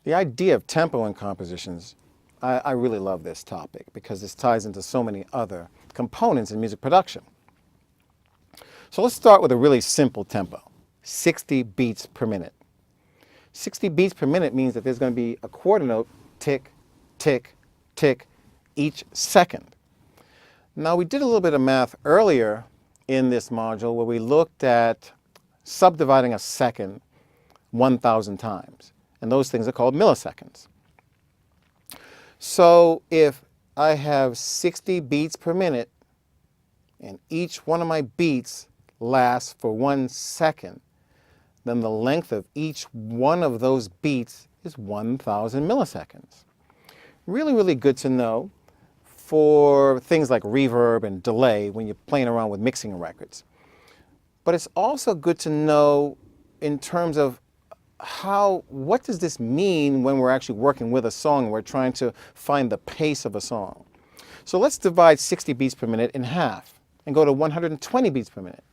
The idea of tempo in compositions, I really love this topic because this ties into so many other components in music production. So let's start with a really simple tempo, 60 beats per minute. 60 beats per minute means that there's going to be a quarter note, tick, tick, tick, each second. Now we did a little bit of math earlier in this module where we looked at subdividing a second 1,000 times. And those things are called milliseconds. So if I have 60 beats per minute and each one of my beats lasts for 1 second, then the length of each one of those beats is 1,000 milliseconds. Really, really good to know for things like reverb and delay when you're playing around with mixing records. But it's also good to know in terms of what does this mean when we're actually working with a song and we're trying to find the pace of a song. So let's divide 60 beats per minute in half and go to 120 beats per minute.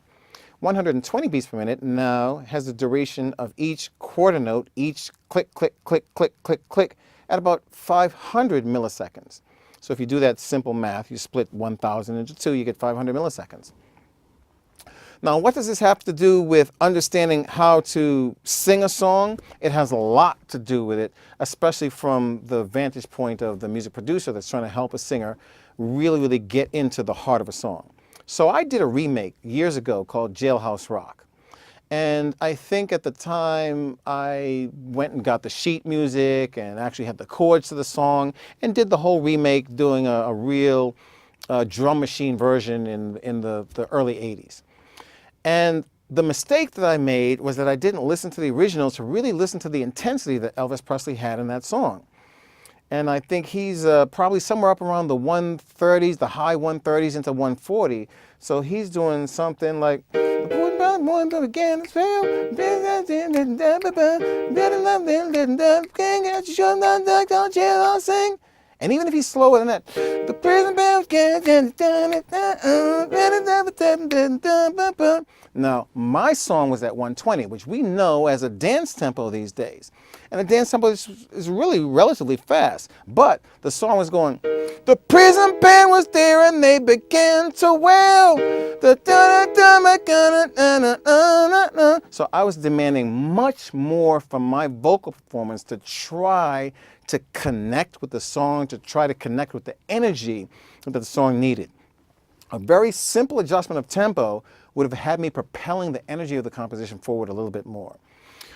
120 beats per minute now has the duration of each quarter note, each click, click, click, click, click, click, at about 500 milliseconds. So if you do that simple math, you split 1,000 into 2, you get 500 milliseconds. Now, what does this have to do with understanding how to sing a song? It has a lot to do with it, especially from the vantage point of the music producer that's trying to help a singer really, really get into the heart of a song. So I did a remake years ago called Jailhouse Rock. And I think at the time I went and got the sheet music and actually had the chords to the song and did the whole remake doing a real drum machine version in the early 80s. And the mistake that I made was that I didn't listen to the original to really listen to the intensity that Elvis Presley had in that song. And I think he's probably somewhere up around the 130s, the high 130s into 140. So he's doing something like, and even if he's slower than that, the prison bell. Now, my song was at 120, which we know as a dance tempo these days. And a dance tempo is really relatively fast. But the song was going, the prison band was there and they began to wail. So I was demanding much more from my vocal performance to try to connect with the song, to try to connect with the energy that the song needed. A very simple adjustment of tempo would have had me propelling the energy of the composition forward a little bit more.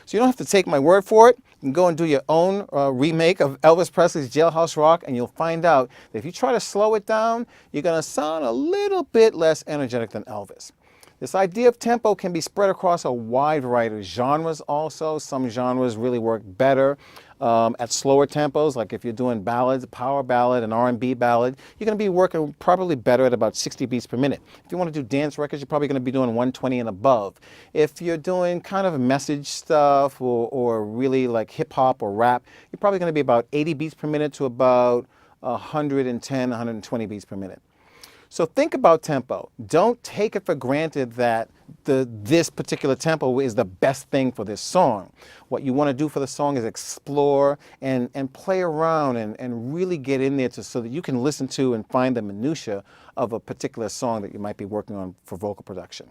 So you don't have to take my word for it. You can go and do your own remake of Elvis Presley's Jailhouse Rock, and you'll find out that if you try to slow it down, you're going to sound a little bit less energetic than Elvis. This idea of tempo can be spread across a wide variety of genres also. Some genres really work better at slower tempos, like if you're doing ballads, a power ballad, an R&B ballad, you're going to be working probably better at about 60 beats per minute. If you want to do dance records, you're probably going to be doing 120 and above. If you're doing kind of message stuff or really like hip hop or rap, you're probably going to be about 80 beats per minute to about 110, 120 beats per minute. So think about tempo. Don't take it for granted that this particular tempo is the best thing for this song. What you want to do for the song is explore and play around and really get in there so that you can listen to and find the minutia of a particular song that you might be working on for vocal production.